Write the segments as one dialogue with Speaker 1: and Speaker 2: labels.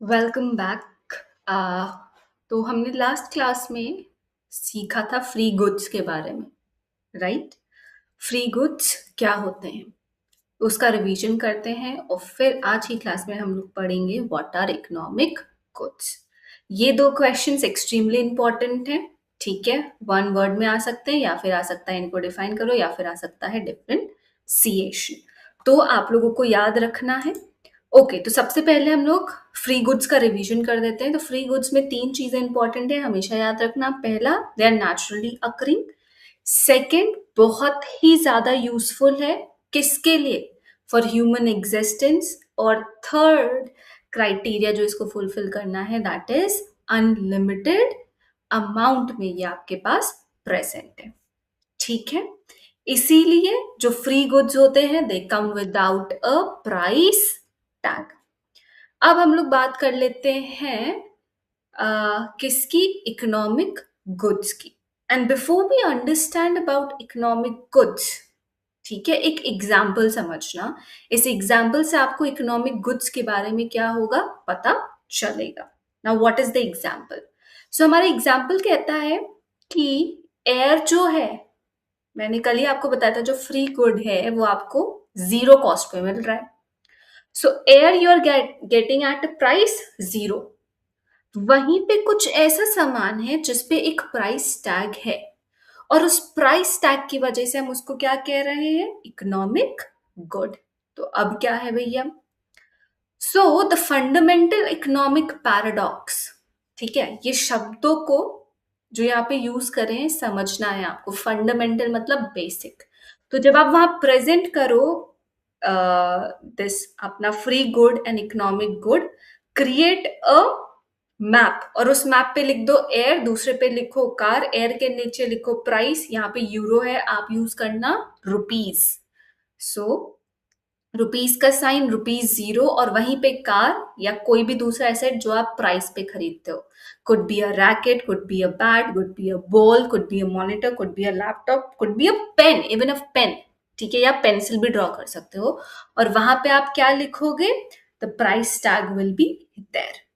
Speaker 1: Welcome back. तो हमने last class में सीखा था फ्री गुड्स के बारे में, राइट? फ्री गुड्स क्या होते हैं, उसका रिवीजन करते हैं और फिर आज की क्लास में हम लोग पढ़ेंगे व्हाट आर इकोनॉमिक गुड्स। ये दो क्वेश्चंस एक्सट्रीमली इंपॉर्टेंट हैं, ठीक है? वन वर्ड में आ सकते हैं या फिर आ सकता है इनको डिफाइन करो या फिर आ सकता है डिफरेंशिएशन। तो आप लोगों को याद रखना है। ओके, तो सबसे पहले हम लोग फ्री गुड्स का रिवीजन कर देते हैं। तो फ्री गुड्स में तीन चीजें इंपॉर्टेंट है, हमेशा याद रखना। पहला, they are naturally occurring. Second, बहुत ही ज्यादा यूजफुल है, किसके लिए? For human existence. और थर्ड क्राइटेरिया जो इसको फुलफिल करना है, दैट इज अनलिमिटेड अमाउंट में ये आपके पास प्रेजेंट है, ठीक है? इसीलिए जो फ्री गुड्स होते हैं they come without a price tag. अब हम लोग बात कर लेते हैं किसकी? इकोनॉमिक गुड्स की। And before we understand about economic goods, ठीक है, एक एग्जाम्पल समझना। इस एग्जाम्पल से आपको इकोनॉमिक गुड्स के बारे में क्या होगा पता चलेगा। Now what is the example? So हमारा एग्जाम्पल कहता है कि एयर जो है, मैंने कल ही आपको बताया था, जो फ्री गुड है वो आपको जीरो कॉस्ट पे मिल रहा है। So air you are getting at a price zero. वहीं पे कुछ ऐसा सामान है जिसपे एक प्राइस टैग है, और उस प्राइस टैग की वजह से हम उसको क्या कह रहे हैं? Economic good. तो अब क्या है भैया? So the fundamental economic paradox, ठीक है, ये शब्दों को जो यहाँ पे यूज करें समझना है आपको। फंडामेंटल मतलब बेसिक। तो जब आप वहां प्रेजेंट करो दिस अपना free good and economic good, create a map, और उस मैप पे लिख दो एयर, दूसरे पे लिखो कार, एयर के नीचे लिखो प्राइस, यहाँ पे यूरो है, आप यूज करना रुपीज। सो रुपीज का साइन, रुपीज जीरो, और वहीं पे कार या कोई भी दूसरा एसेट जो आप प्राइस पे खरीदते हो। Could be a racket, could be a bat, could be a ball, could be a monitor, could be a laptop, could be a pen, even a pen, ठीक है, या पेंसिल भी ड्रॉ कर सकते हो। और वहां पे आप क्या लिखोगे? The price tag will be there.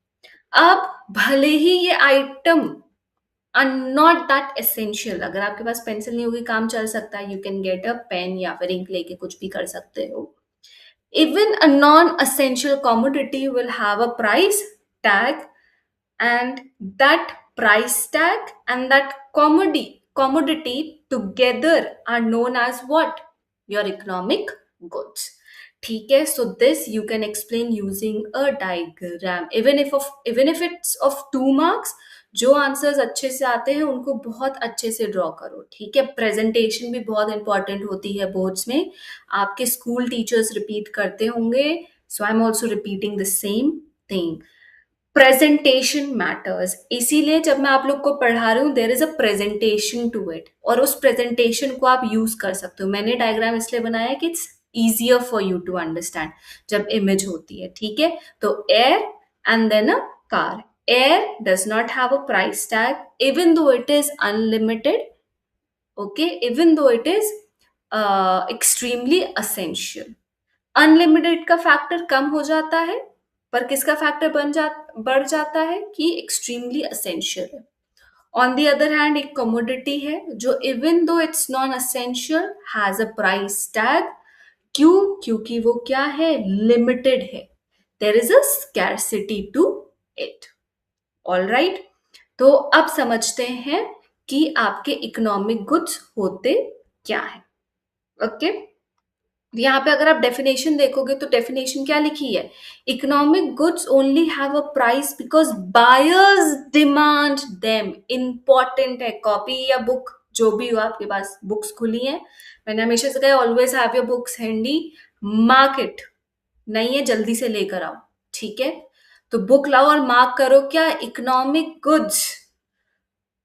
Speaker 1: अब भले ही ये item are not that essential, अगर आपके पास पेंसिल नहीं होगी काम चल सकता है, you can get a pen या फिर इंक लेके कुछ भी कर सकते हो। Even a non-essential commodity will have a price tag, and that price tag and that commodity together are known as what? Your economic goods. ठीक है, so this you can explain using a diagram. Even if it's of 2 marks, जो answers अच्छे से आते हैं उनको बहुत अच्छे से ड्रॉ करो, ठीक है? प्रेजेंटेशन भी बहुत इंपॉर्टेंट होती है बोर्ड्स में, आपके स्कूल टीचर्स रिपीट करते होंगे, so I am also repeating the same thing. Presentation matters, इसीलिए जब मैं आप लोग को पढ़ा रही हूँ there is a presentation to it, और उस प्रेजेंटेशन को आप यूज कर सकते हो। मैंने डायग्राम इसलिए बनाया कि it's easier for you to understand जब इमेज होती है, ठीक है? तो air and then a car. Air does not have a price tag even though it is unlimited, okay, even though it is extremely essential. Unlimited का factor कम हो जाता है, पर किसका फैक्टर बढ़ जाता है कि एक्सट्रीमली असेंशियल है। ऑन द अदर हैंड एक कमोडिटी है जो even though it's non essential has a price tag. क्यों? क्योंकि वो क्या है? लिमिटेड है, there is a scarcity to it. All right, तो अब समझते हैं कि आपके इकोनॉमिक गुड्स होते क्या है। ओके, यहाँ पे अगर आप डेफिनेशन देखोगे तो डेफिनेशन क्या लिखी है? Economic goods only have a price because buyers demand them. Important है, कॉपी या बुक जो भी हो आपके पास, बुक्स खुली हैं, मैंने हमेशा से कहा always have your books handy. Market नहीं है, जल्दी से लेकर आओ, ठीक है? तो बुक लाओ और मार्क करो क्या? Economic goods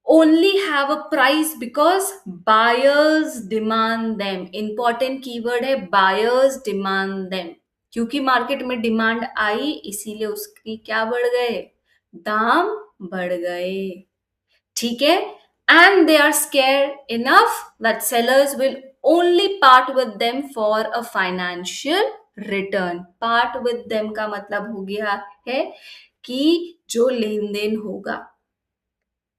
Speaker 1: only have a price because buyers demand them. Important keyword है buyers demand them, क्योंकि मार्केट में डिमांड आई इसीलिए उसकी क्या बढ़ गए? दाम बढ़ गए, ठीक है? And they are scared enough that sellers will only part with them for a financial return. Part with them का मतलब हो गया है कि जो लेन-देन होगा,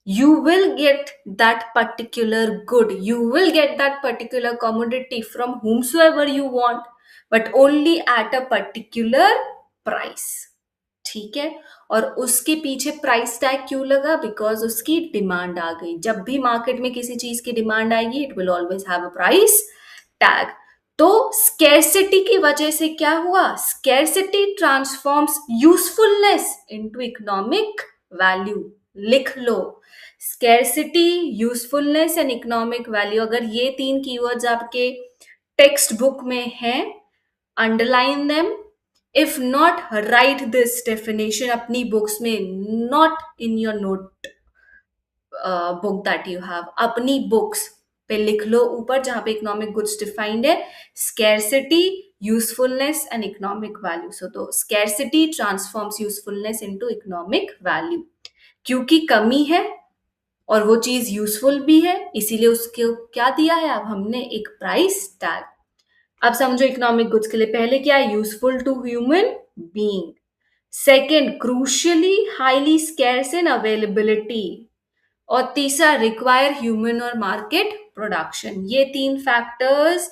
Speaker 1: you will get that particular good, you will get that particular commodity from whomsoever you want, but only at a particular price. ठीक है, और उसके पीछे प्राइस टैग क्यों लगा? बिकॉज उसकी डिमांड आ गई। जब भी मार्केट में किसी चीज की डिमांड आएगी, it will always have a price tag. तो स्केर्सिटी की वजह से क्या हुआ? Scarcity transforms usefulness into economic value. लिख लो, scarcity, usefulness and economic value. अगर ये तीन कीवर्ड्स आपके टेक्स्ट बुक में हैं, underline them. If not, write this definition अपनी बुक्स में, not in your notebook that you have, अपनी बुक्स पे लिख लो ऊपर जहां पे इकोनॉमिक गुड्स डिफाइंड है, scarcity, usefulness and economic value. So तो scarcity transforms usefulness into economic value, क्योंकि कमी है और वो चीज यूजफुल भी है, इसीलिए उसको क्या दिया है अब हमने? एक प्राइस टैग। अब समझो इकोनॉमिक गुड्स के लिए पहले क्या है? Useful to human being. Second, crucially highly scarce in availability. और तीसरा, रिक्वायर ह्यूमन और मार्केट प्रोडक्शन। ये तीन फैक्टर्स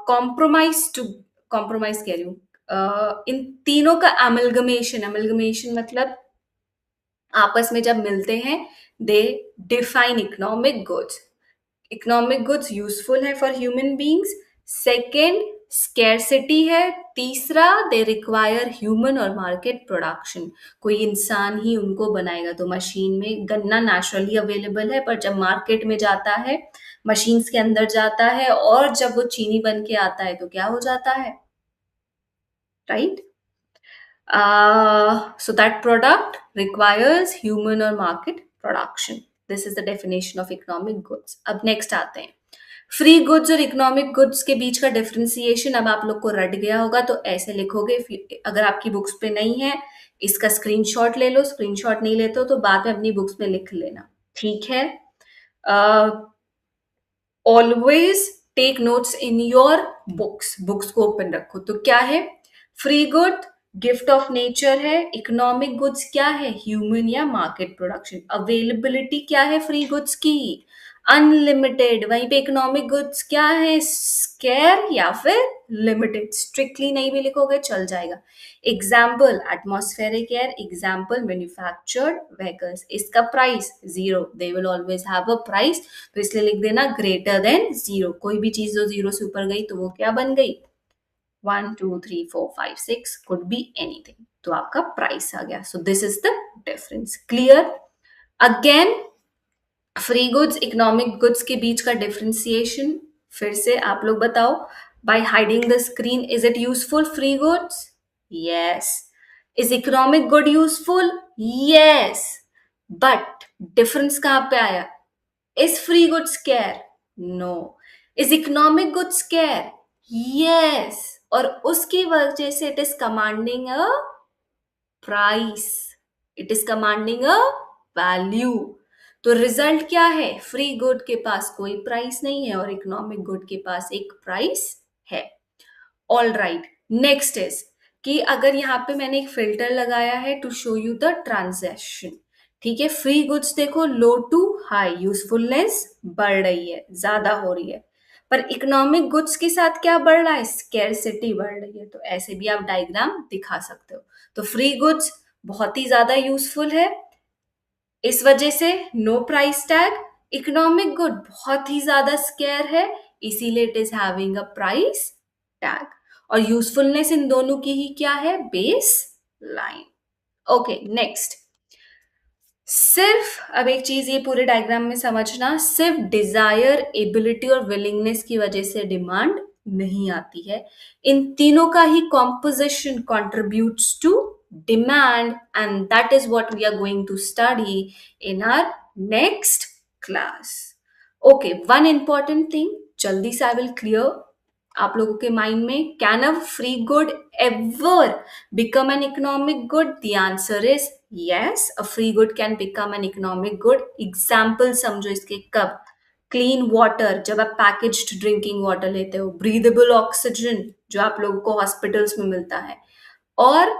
Speaker 1: कॉम्प्रोमाइज टू, कॉम्प्रोमाइज कह रही हूँ, इन तीनों का अमलगमेशन, अमलगमेशन मतलब आपस में जब मिलते हैं, they define economic goods. Economic goods useful है for human beings, second scarcity है, तीसरा दे रिक्वायर ह्यूमन और मार्केट प्रोडक्शन। कोई इंसान ही उनको बनाएगा। तो मशीन में गन्ना नेचुरली अवेलेबल है, पर जब मार्केट में जाता है, मशीन्स के अंदर जाता है, और जब वो चीनी बन के आता है तो क्या हो जाता है? Right? So that product requires human or market production. This is the definition of economic goods. अब next आते हैं, फ्री गुड्स और इकोनॉमिक गुड्स के बीच का डिफरेंशिएशन अब आप लोग को रट गया होगा, तो ऐसे लिखोगे। अगर आपकी बुक्स पे नहीं है, इसका स्क्रीनशॉट ले लो, स्क्रीनशॉट नहीं लेते हो तो बाद में अपनी बुक्स में लिख लेना, ठीक है? Always take notes in your books, books को ओपन रखो। तो क्या है? Free good gift of nature है, इकोनॉमिक गुड्स क्या है? ह्यूमन या मार्केट प्रोडक्शन। अवेलेबिलिटी क्या है फ्री गुड्स की? अनलिमिटेड। वहीं पे इकोनॉमिक गुड्स क्या है? स्केर या फिर लिमिटेड। स्ट्रिक्टली नहीं भी लिखोगे चल जाएगा। Example, atmospheric air, example manufactured vehicles. इसका price 0, they will always have a price, तो इसलिए लिख देना ग्रेटर देन 0। कोई भी चीज जो 0 से ऊपर गई तो वो क्या बन गई? 1 2 3 4 5 6, कुड बी एनीथिंग, तो आपका प्राइस आ गया। So this is the difference. Clear? Again, free goods, economic goods के बीच का डिफरेंशिएशन फिर से आप लोग बताओ। By hiding the screen, is it useful free goods? Yes. Is economic good useful? Yes. But difference कहां पे आया? Is free good scarce? No. Is economic good scarce? Yes. और उसकी वजह से it is commanding a price, it is commanding a value. तो result क्या है? फ्री गुड के पास कोई प्राइस नहीं है और इकोनॉमिक गुड के पास एक प्राइस है। ऑल राइट, नेक्स्ट इज कि अगर यहाँ पे मैंने एक फिल्टर लगाया है to show you the transaction, ठीक है? फ्री गुड्स देखो, लो टू हाई, यूजफुलनेस बढ़ रही है, ज्यादा हो रही है, पर इकोनॉमिक गुड्स के साथ क्या बढ़ रहा है? स्केर्सिटी बढ़ रही है। तो ऐसे भी आप डायग्राम दिखा सकते हो। तो फ्री गुड्स बहुत ही ज्यादा यूजफुल है, इस वजह से no price tag. Economic good बहुत ही ज्यादा स्केयर है, इसीलिए it is having a price tag. और यूजफुलनेस इन दोनों की ही क्या है? Base line. Okay, next. सिर्फ अब एक चीज ये पूरे डायग्राम में समझना, सिर्फ डिजायर, एबिलिटी और विलिंगनेस की वजह से डिमांड नहीं आती है। इन तीनों का ही composition contributes to demand, and that is what we are going to study in our next class. Okay, one important thing, जल्दी से आई विल क्लियर आप लोगों के माइंड में, can a free good ever become an economic good? The answer is yes, a free good can become an economic good. Example समझो इसके, कब? Clean water, जब आप पैकेज्ड ड्रिंकिंग वाटर लेते हो, ब्रीदेबल ऑक्सीजन जो आप लोगों को हॉस्पिटल्स में मिलता है, और